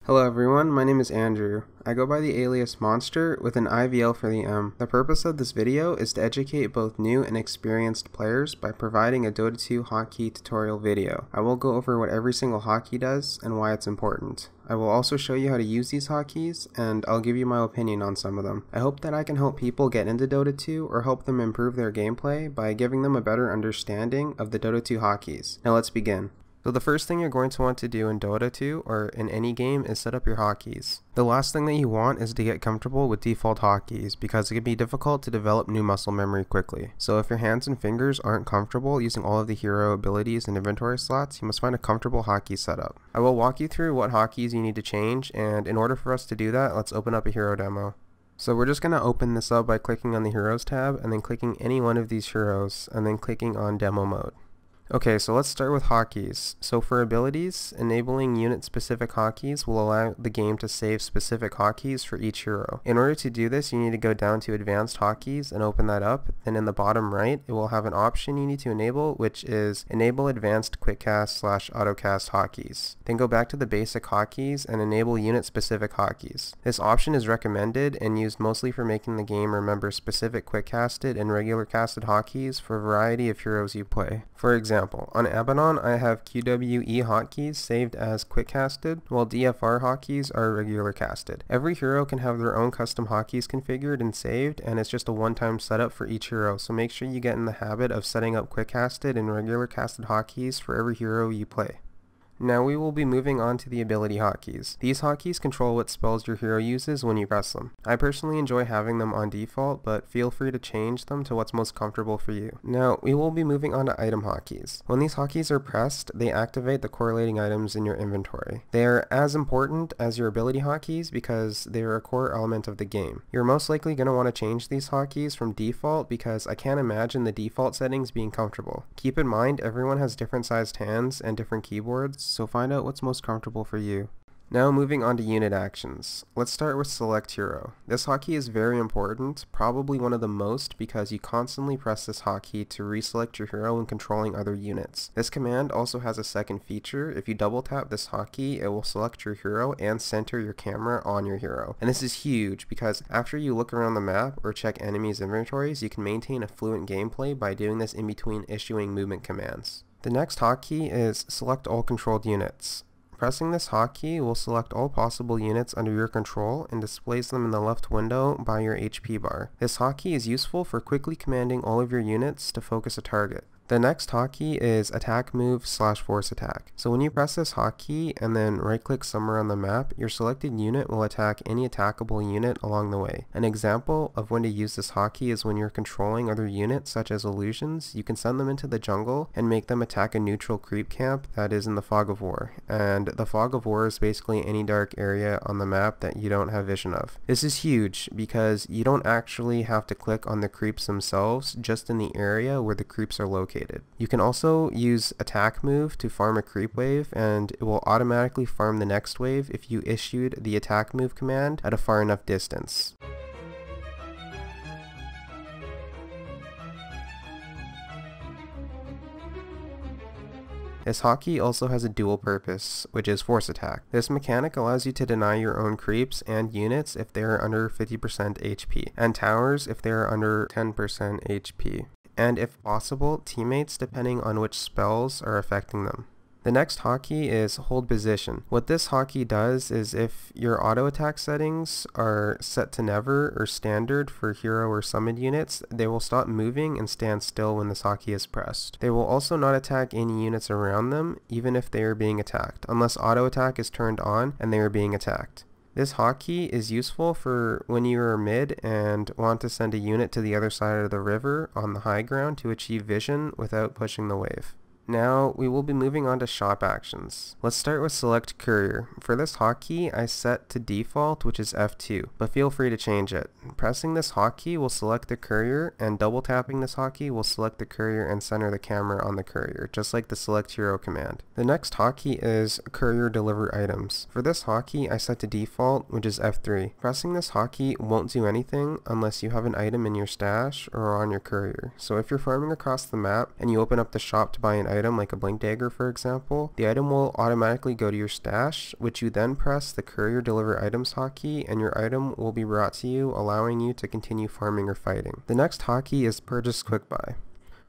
Hello everyone, my name is Andrew. I go by the alias Monster with an IVL for the M. The purpose of this video is to educate both new and experienced players by providing a Dota 2 hotkey tutorial video. I will go over what every single hotkey does and why it's important. I will also show you how to use these hotkeys, and I'll give you my opinion on some of them. I hope that I can help people get into Dota 2 or help them improve their gameplay by giving them a better understanding of the Dota 2 hotkeys. Now let's begin. So the first thing you're going to want to do in Dota 2 or in any game is set up your hotkeys. The last thing that you want is to get comfortable with default hotkeys because it can be difficult to develop new muscle memory quickly. So if your hands and fingers aren't comfortable using all of the hero abilities and inventory slots, you must find a comfortable hotkey setup. I will walk you through what hotkeys you need to change, and in order for us to do that, let's open up a hero demo. So we're just going to open this up by clicking on the Heroes tab and then clicking any one of these heroes and then clicking on Demo Mode. Okay, so let's start with hotkeys. So for abilities, enabling unit-specific hotkeys will allow the game to save specific hotkeys for each hero. In order to do this, you need to go down to Advanced Hotkeys and open that up, and in the bottom right, it will have an option you need to enable, which is Enable Advanced Quickcast/Autocast Hotkeys. Then go back to the basic hotkeys and enable unit-specific hotkeys. This option is recommended and used mostly for making the game remember specific quick-casted and regular casted hotkeys for a variety of heroes you play. For example, on Abaddon, I have QWE hotkeys saved as quick casted, while DFR hotkeys are regular casted. Every hero can have their own custom hotkeys configured and saved, and it's just a one-time setup for each hero, so make sure you get in the habit of setting up quick casted and regular casted hotkeys for every hero you play. Now we will be moving on to the ability hotkeys. These hotkeys control what spells your hero uses when you press them. I personally enjoy having them on default, but feel free to change them to what's most comfortable for you. Now we will be moving on to item hotkeys. When these hotkeys are pressed, they activate the correlating items in your inventory. They are as important as your ability hotkeys because they are a core element of the game. You're most likely going to want to change these hotkeys from default because I can't imagine the default settings being comfortable. Keep in mind everyone has different sized hands and different keyboards, so find out what's most comfortable for you. Now moving on to unit actions. Let's start with select hero. This hotkey is very important, probably one of the most because you constantly press this hotkey to reselect your hero when controlling other units. This command also has a second feature. If you double tap this hotkey, it will select your hero and center your camera on your hero. And this is huge because after you look around the map or check enemies' inventories, you can maintain a fluent gameplay by doing this in between issuing movement commands. The next hotkey is select all controlled units. Pressing this hotkey will select all possible units under your control and displays them in the left window by your HP bar. This hotkey is useful for quickly commanding all of your units to focus a target. The next hotkey is attack move / force attack. So when you press this hotkey and then right click somewhere on the map, your selected unit will attack any attackable unit along the way. An example of when to use this hotkey is when you're controlling other units such as illusions. You can send them into the jungle and make them attack a neutral creep camp that is in the fog of war. And the fog of war is basically any dark area on the map that you don't have vision of. This is huge because you don't actually have to click on the creeps themselves, just in the area where the creeps are located. You can also use attack move to farm a creep wave, and it will automatically farm the next wave if you issued the attack move command at a far enough distance. This hotkey also has a dual purpose, which is force attack. This mechanic allows you to deny your own creeps and units if they are under 50% HP, and towers if they are under 10% HP. And if possible, teammates depending on which spells are affecting them. The next hotkey is hold position. What this hotkey does is if your auto attack settings are set to never or standard for hero or summoned units, they will stop moving and stand still when this hotkey is pressed. They will also not attack any units around them, even if they are being attacked, unless auto attack is turned on and they are being attacked. This hotkey is useful for when you are mid and want to send a unit to the other side of the river on the high ground to achieve vision without pushing the wave. Now we will be moving on to shop actions. Let's start with select courier. For this hotkey I set to default, which is F2, but feel free to change it. Pressing this hotkey will select the courier, and double tapping this hotkey will select the courier and center the camera on the courier, just like the select hero command. The next hotkey is courier deliver items. For this hotkey I set to default, which is F3. Pressing this hotkey won't do anything unless you have an item in your stash or on your courier. So if you're farming across the map and you open up the shop to buy an item like a blink dagger for example, the item will automatically go to your stash, which you then press the courier deliver items hotkey and your item will be brought to you, allowing you to continue farming or fighting. The next hotkey is purchase quick buy.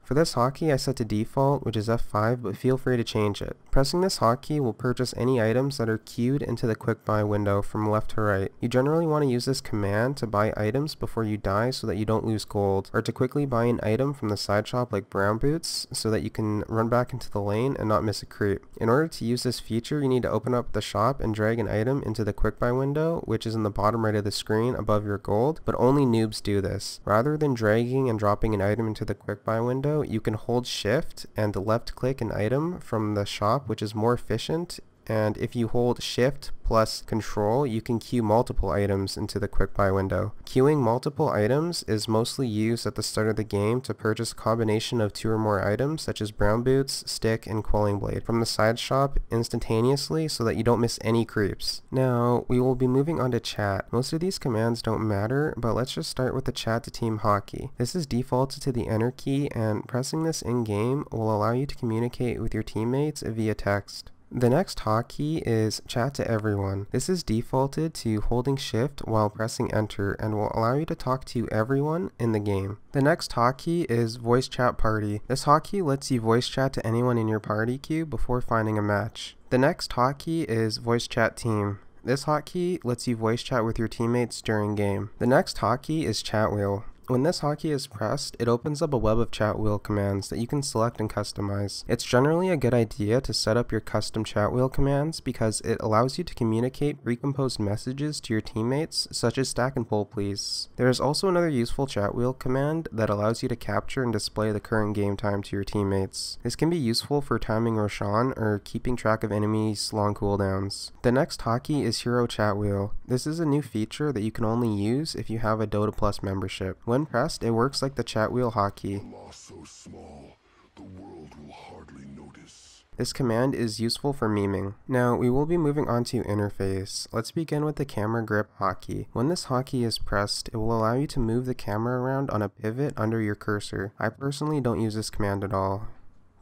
For this hotkey I set to default, which is F5, but feel free to change it. Pressing this hotkey will purchase any items that are queued into the quick buy window from left to right. You generally want to use this command to buy items before you die so that you don't lose gold, or to quickly buy an item from the side shop like brown boots so that you can run back into the lane and not miss a creep. In order to use this feature, you need to open up the shop and drag an item into the quick buy window, which is in the bottom right of the screen above your gold, but only noobs do this. Rather than dragging and dropping an item into the quick buy window, you can hold shift and left click an item from the shop, which is more efficient, and if you hold shift plus control you can queue multiple items into the quick buy window. Queuing multiple items is mostly used at the start of the game to purchase a combination of 2 or more items such as brown boots, stick, and quelling blade from the side shop instantaneously so that you don't miss any creeps. Now we will be moving on to chat. Most of these commands don't matter, but let's just start with the chat to team hotkey. This is defaulted to the enter key, and pressing this in game will allow you to communicate with your teammates via text. The next hotkey is chat to everyone. This is defaulted to holding shift while pressing enter and will allow you to talk to everyone in the game. The next hotkey is voice chat party. This hotkey lets you voice chat to anyone in your party queue before finding a match. The next hotkey is voice chat team. This hotkey lets you voice chat with your teammates during game. The next hotkey is chat wheel. When this hotkey is pressed, it opens up a web of chat wheel commands that you can select and customize. It's generally a good idea to set up your custom chat wheel commands because it allows you to communicate pre-composed messages to your teammates, such as stack and pull please. There is also another useful chat wheel command that allows you to capture and display the current game time to your teammates. This can be useful for timing Roshan or keeping track of enemies' long cooldowns. The next hotkey is hero chat wheel. This is a new feature that you can only use if you have a Dota Plus membership. When pressed, it works like the chat wheel hotkey. So small, the world will hardly notice. This command is useful for memeing. Now we will be moving on to interface. Let's begin with the camera grip hotkey. When this hotkey is pressed, it will allow you to move the camera around on a pivot under your cursor. I personally don't use this command at all.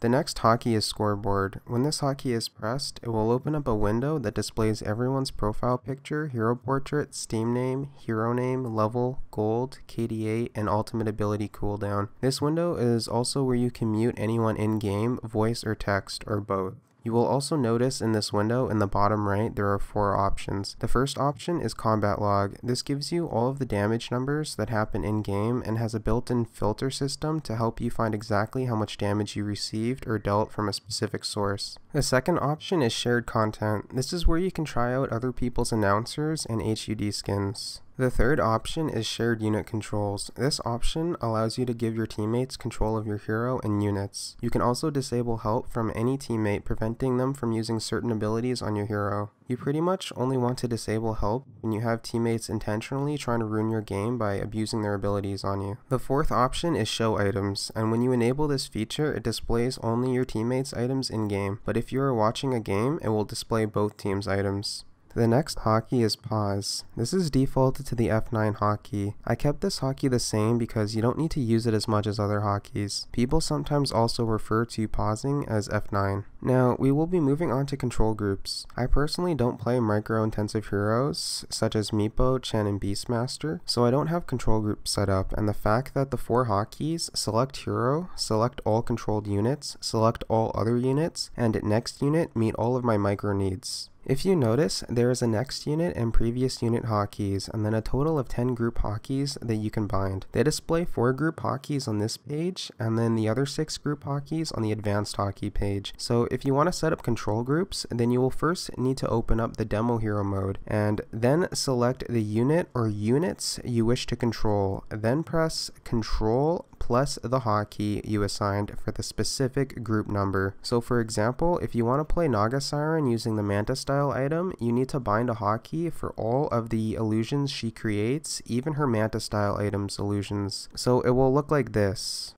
The next hotkey is scoreboard. When this hotkey is pressed, it will open up a window that displays everyone's profile picture, hero portrait, Steam name, hero name, level, gold, KDA, and ultimate ability cooldown. This window is also where you can mute anyone in-game, voice or text, or both. You will also notice in this window in the bottom right there are 4 options. The first option is combat log. This gives you all of the damage numbers that happen in game and has a built-in filter system to help you find exactly how much damage you received or dealt from a specific source. The second option is shared content. This is where you can try out other people's announcers and HUD skins. The third option is shared unit controls. This option allows you to give your teammates control of your hero and units. You can also disable help from any teammate, preventing them from using certain abilities on your hero. You pretty much only want to disable help when you have teammates intentionally trying to ruin your game by abusing their abilities on you. The fourth option is show items, and when you enable this feature, it displays only your teammates' items in game, but if you are watching a game, it will display both teams' items. The next hotkey is pause. This is defaulted to the F9 hotkey. I kept this hotkey the same because you don't need to use it as much as other hotkeys. People sometimes also refer to pausing as F9. Now, we will be moving on to control groups. I personally don't play micro-intensive heroes, such as Meepo, Chen, and Beastmaster, so I don't have control groups set up, and the fact that the 4 hotkeys, select hero, select all controlled units, select all other units, and next unit meet all of my micro needs. If you notice, there is a next unit and previous unit hotkeys, and then a total of 10 group hotkeys that you can bind. They display 4 group hotkeys on this page, and then the other 6 group hotkeys on the advanced hotkey page. So if you want to set up control groups, then you will first need to open up the demo hero mode, and then select the unit or units you wish to control. Then press Control plus the hotkey you assigned for the specific group number. So for example, if you want to play Naga Siren using the Manta style item, you need to bind a hotkey for all of the illusions she creates, even her Manta style items illusions. So it will look like this.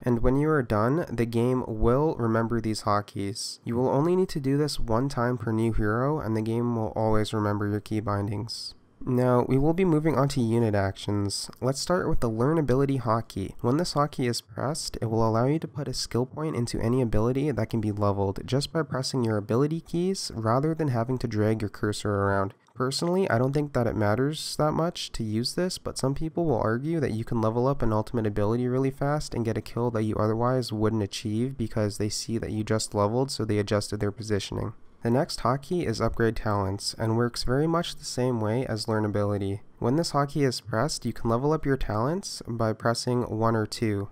And when you are done, the game will remember these hotkeys. You will only need to do this one time per new hero, and the game will always remember your key bindings. Now, we will be moving on to unit actions. Let's start with the Learn Ability hotkey. When this hotkey is pressed, it will allow you to put a skill point into any ability that can be leveled just by pressing your ability keys rather than having to drag your cursor around. Personally, I don't think that it matters that much to use this, but some people will argue that you can level up an ultimate ability really fast and get a kill that you otherwise wouldn't achieve because they see that you just leveled, so they adjusted their positioning. The next hotkey is Upgrade Talents, and works very much the same way as Learn Ability. When this hotkey is pressed, you can level up your talents by pressing 1 or 2.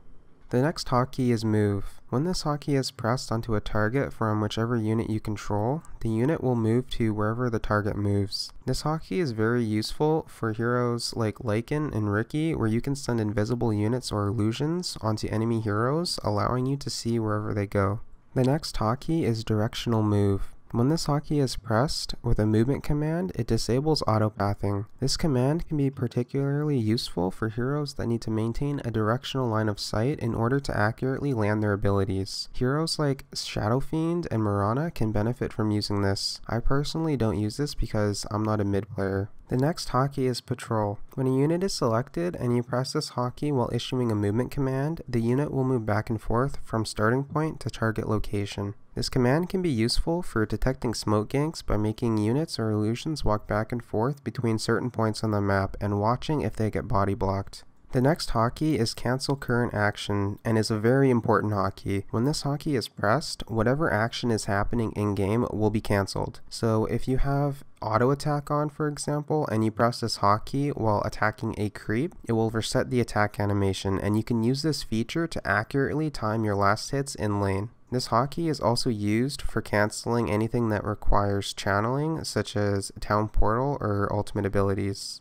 The next hotkey is Move. When this hotkey is pressed onto a target from whichever unit you control, the unit will move to wherever the target moves. This hotkey is very useful for heroes like Lycan and Riki, where you can send invisible units or illusions onto enemy heroes, allowing you to see wherever they go. The next hotkey is Directional Move. When this hotkey is pressed with a movement command, it disables autopathing. This command can be particularly useful for heroes that need to maintain a directional line of sight in order to accurately land their abilities. Heroes like Shadow Fiend and Mirana can benefit from using this. I personally don't use this because I'm not a mid player. The next hotkey is Patrol. When a unit is selected and you press this hotkey while issuing a movement command, the unit will move back and forth from starting point to target location. This command can be useful for detecting smoke ganks by making units or illusions walk back and forth between certain points on the map and watching if they get body blocked. The next hotkey is Cancel Current Action and is a very important hotkey. When this hotkey is pressed, whatever action is happening in-game will be cancelled. So if you have auto attack on, for example, and you press this hotkey while attacking a creep, it will reset the attack animation, and you can use this feature to accurately time your last hits in lane. This hotkey is also used for cancelling anything that requires channeling, such as Town Portal or ultimate abilities.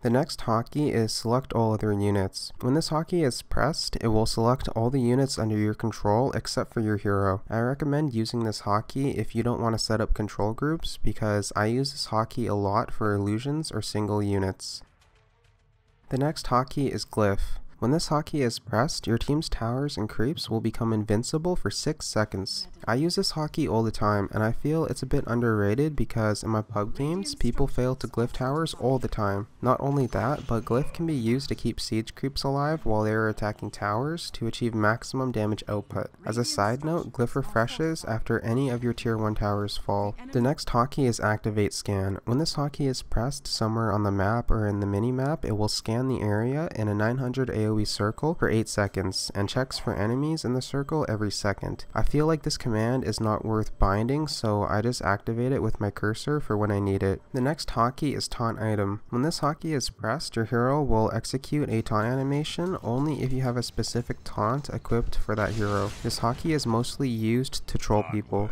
The next hotkey is Select All Other Units. When this hotkey is pressed, it will select all the units under your control except for your hero. I recommend using this hotkey if you don't want to set up control groups, because I use this hotkey a lot for illusions or single units. The next hotkey is Glyph. When this hotkey is pressed, your team's towers and creeps will become invincible for 6 seconds. I use this hotkey all the time, and I feel it's a bit underrated because in my pub games, people fail to glyph towers all the time. Not only that, but glyph can be used to keep siege creeps alive while they are attacking towers to achieve maximum damage output. As a side note, glyph refreshes after any of your tier 1 towers fall. The next hotkey is Activate Scan. When this hotkey is pressed somewhere on the map or in the mini-map, it will scan the area in a 900 AoE circle for 8 seconds and checks for enemies in the circle every second. I feel like this command is not worth binding, so I just activate it with my cursor for when I need it. The next hotkey is Taunt Item. When this hotkey is pressed, your hero will execute a taunt animation only if you have a specific taunt equipped for that hero. This hotkey is mostly used to troll people.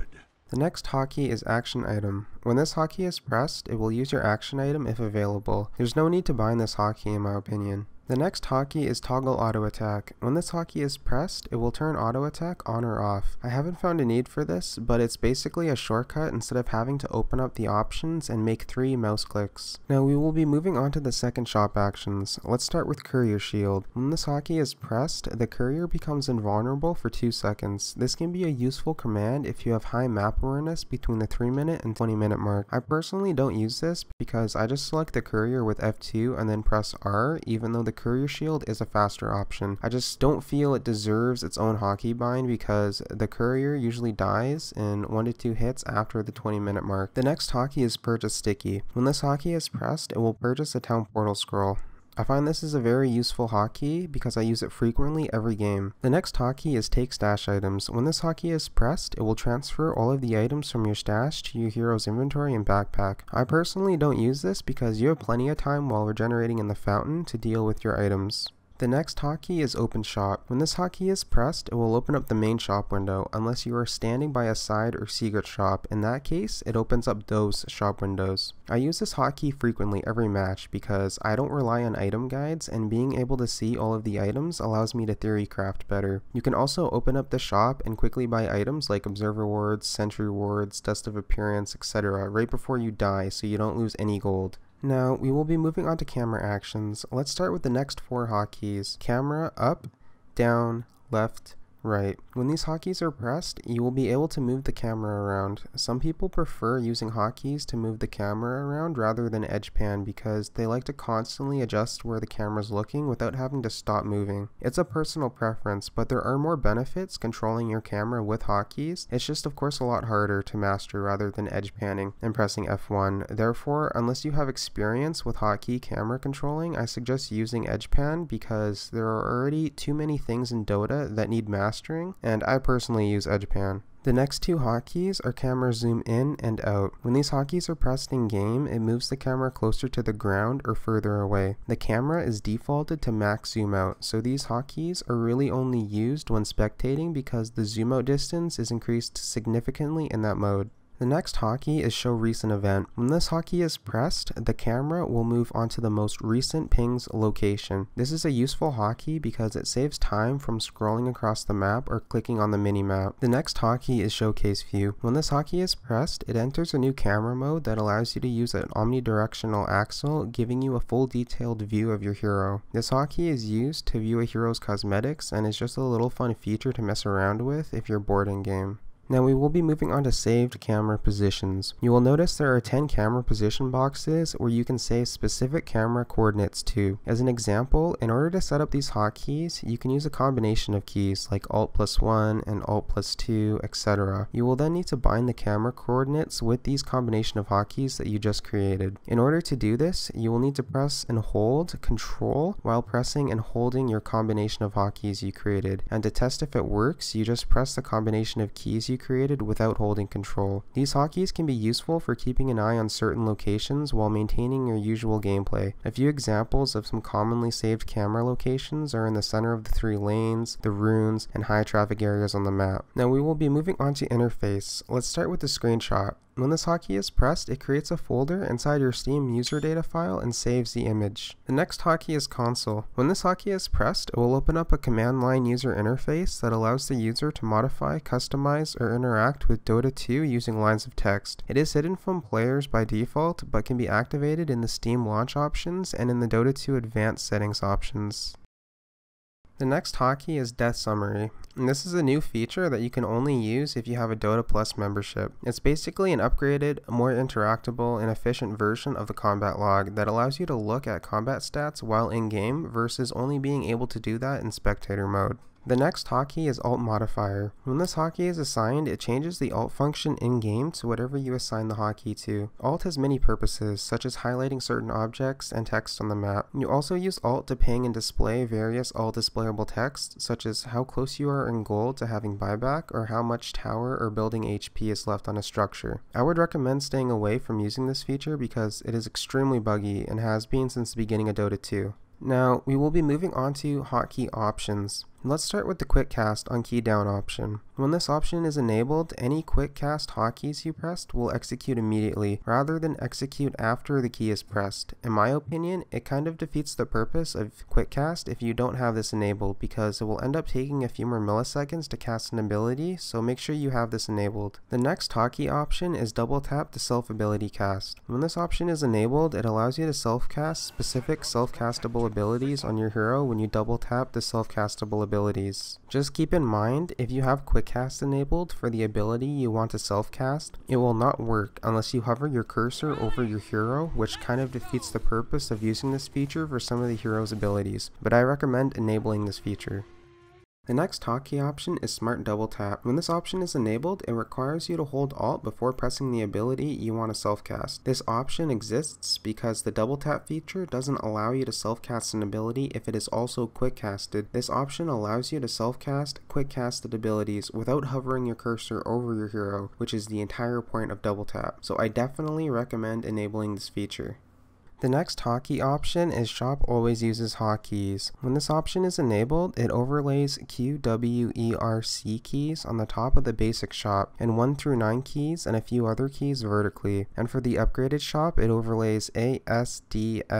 The next hotkey is Action Item. When this hotkey is pressed, it will use your action item if available. There's no need to bind this hotkey in my opinion. The next hotkey is Toggle Auto Attack. When this hotkey is pressed, it will turn auto attack on or off. I haven't found a need for this, but it's basically a shortcut instead of having to open up the options and make 3 mouse clicks. Now we will be moving on to the second shop actions. Let's start with Courier Shield. When this hotkey is pressed, the courier becomes invulnerable for 2 seconds. This can be a useful command if you have high map awareness between the 3-minute and 20-minute mark. I personally don't use this because I just select the courier with F2 and then press R, even though the Courier Shield is a faster option. I just don't feel it deserves its own hotkey bind because the courier usually dies in 1 to 2 hits after the 20-minute mark. The next hotkey is Purchase Sticky. When this hotkey is pressed, it will purchase a Town Portal scroll. I find this is a very useful hotkey because I use it frequently every game. The next hotkey is Take Stash Items. When this hotkey is pressed, it will transfer all of the items from your stash to your hero's inventory and backpack. I personally don't use this because you have plenty of time while regenerating in the fountain to deal with your items. The next hotkey is Open Shop. When this hotkey is pressed, it will open up the main shop window unless you are standing by a side or secret shop. In that case, it opens up those shop windows. I use this hotkey frequently every match because I don't rely on item guides, and being able to see all of the items allows me to theory craft better. You can also open up the shop and quickly buy items like Observer Wards, Sentry Wards, Dust of Appearance, etc. right before you die so you don't lose any gold. Now, we will be moving on to camera actions. Let's start with the next 4 hotkeys. Camera, up, down, left, right. When these hotkeys are pressed, you will be able to move the camera around. Some people prefer using hotkeys to move the camera around rather than edge pan because they like to constantly adjust where the camera is looking without having to stop moving. It's a personal preference, but there are more benefits controlling your camera with hotkeys. It's just of course a lot harder to master rather than edge panning and pressing F1. Therefore, unless you have experience with hotkey camera controlling, I suggest using edge pan because there are already too many things in Dota that need mastering, and I personally use edge pan. The next 2 hotkeys are camera zoom in and out. When these hotkeys are pressed in game, it moves the camera closer to the ground or further away. The camera is defaulted to max zoom out, so these hotkeys are really only used when spectating because the zoom out distance is increased significantly in that mode. The next hotkey is Show Recent Event. When this hotkey is pressed, the camera will move onto the most recent ping's location. This is a useful hotkey because it saves time from scrolling across the map or clicking on the mini-map. The next hotkey is Showcase View. When this hotkey is pressed, it enters a new camera mode that allows you to use an omnidirectional axle, giving you a full detailed view of your hero. This hotkey is used to view a hero's cosmetics and is just a little fun feature to mess around with if you're bored in game. Now we will be moving on to saved camera positions. You will notice there are 10 camera position boxes where you can save specific camera coordinates to. As an example, in order to set up these hotkeys, you can use a combination of keys like Alt+1 and Alt+2, etc. You will then need to bind the camera coordinates with these combination of hotkeys that you just created. In order to do this, you will need to press and hold Control while pressing and holding your combination of hotkeys you created. And to test if it works, you just press the combination of keys you created without holding Control. These hotkeys can be useful for keeping an eye on certain locations while maintaining your usual gameplay. A few examples of some commonly saved camera locations are in the center of the 3 lanes, the runes, and high traffic areas on the map. Now we will be moving on to interface. Let's start with the screenshot. When this hotkey is pressed, it creates a folder inside your Steam user data file and saves the image. The next hotkey is console. When this hotkey is pressed, it will open up a command line user interface that allows the user to modify, customize, or interact with Dota 2 using lines of text. It is hidden from players by default, but can be activated in the Steam launch options and in the Dota 2 advanced settings options. The next hotkey is Death Summary, and this is a new feature that you can only use if you have a Dota Plus membership. It's basically an upgraded, more interactable, and efficient version of the combat log that allows you to look at combat stats while in-game versus only being able to do that in spectator mode. The next hotkey is Alt Modifier. When this hotkey is assigned, it changes the Alt function in-game to whatever you assign the hotkey to. Alt has many purposes, such as highlighting certain objects and text on the map. You also use Alt to ping and display various Alt displayable text, such as how close you are in gold to having buyback or how much tower or building HP is left on a structure. I would recommend staying away from using this feature because it is extremely buggy and has been since the beginning of Dota 2. Now, we will be moving on to Hotkey Options. Let's start with the Quick Cast on key down option. When this option is enabled, any Quick Cast hotkeys you pressed will execute immediately, rather than execute after the key is pressed. In my opinion, it kind of defeats the purpose of Quick Cast if you don't have this enabled, because it will end up taking a few more milliseconds to cast an ability, so make sure you have this enabled. The next hotkey option is Double Tap to Self Ability Cast. When this option is enabled, it allows you to self-cast specific self-castable abilities on your hero when you double tap the self-castable abilities. Just keep in mind, if you have Quick Cast enabled for the ability you want to self-cast, it will not work unless you hover your cursor over your hero, which kind of defeats the purpose of using this feature for some of the hero's abilities, but I recommend enabling this feature. The next hotkey option is Smart Double Tap. When this option is enabled, it requires you to hold Alt before pressing the ability you want to self-cast. This option exists because the double tap feature doesn't allow you to self-cast an ability if it is also quick casted. This option allows you to self-cast quick casted abilities without hovering your cursor over your hero, which is the entire point of double tap. So I definitely recommend enabling this feature. The next hotkey option is Shop always uses hotkeys. When this option is enabled, it overlays QWERC keys on the top of the basic shop and 1 through 9 keys and a few other keys vertically. And for the upgraded shop, it overlays ASDFGH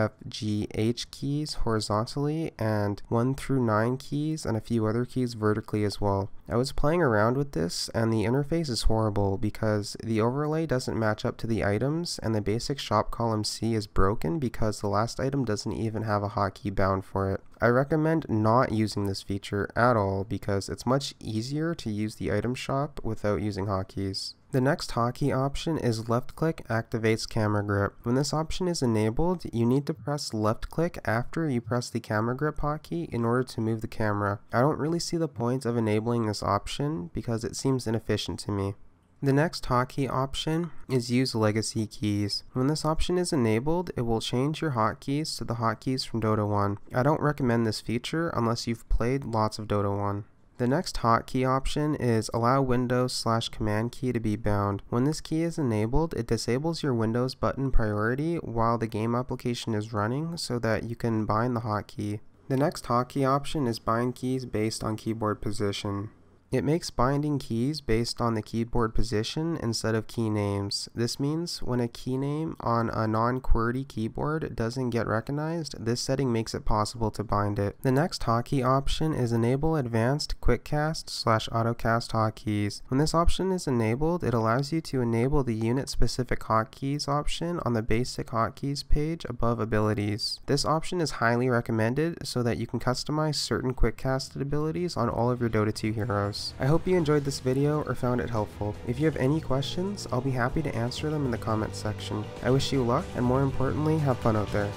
keys horizontally and 1 through 9 keys and a few other keys vertically as well. I was playing around with this and the interface is horrible because the overlay doesn't match up to the items and the basic shop column C is broken because the last item doesn't even have a hotkey bound for it. I recommend not using this feature at all because it's much easier to use the item shop without using hotkeys. The next hotkey option is left click activates camera grip. When this option is enabled, you need to press left click after you press the camera grip hotkey in order to move the camera. I don't really see the point of enabling this option because it seems inefficient to me. The next hotkey option is use legacy keys. When this option is enabled, it will change your hotkeys to the hotkeys from Dota 1. I don't recommend this feature unless you've played lots of Dota 1. The next hotkey option is allow Windows/Command key to be bound. When this key is enabled, it disables your Windows button priority while the game application is running so that you can bind the hotkey. The next hotkey option is bind keys based on keyboard position. It makes binding keys based on the keyboard position instead of key names. This means when a key name on a non-QWERTY keyboard doesn't get recognized, this setting makes it possible to bind it. The next hotkey option is enable advanced quickcast/autocast hotkeys. When this option is enabled, it allows you to enable the unit-specific hotkeys option on the basic hotkeys page above abilities. This option is highly recommended so that you can customize certain quick-casted abilities on all of your Dota 2 heroes. I hope you enjoyed this video or found it helpful. If you have any questions, I'll be happy to answer them in the comments section. I wish you luck and more importantly, have fun out there.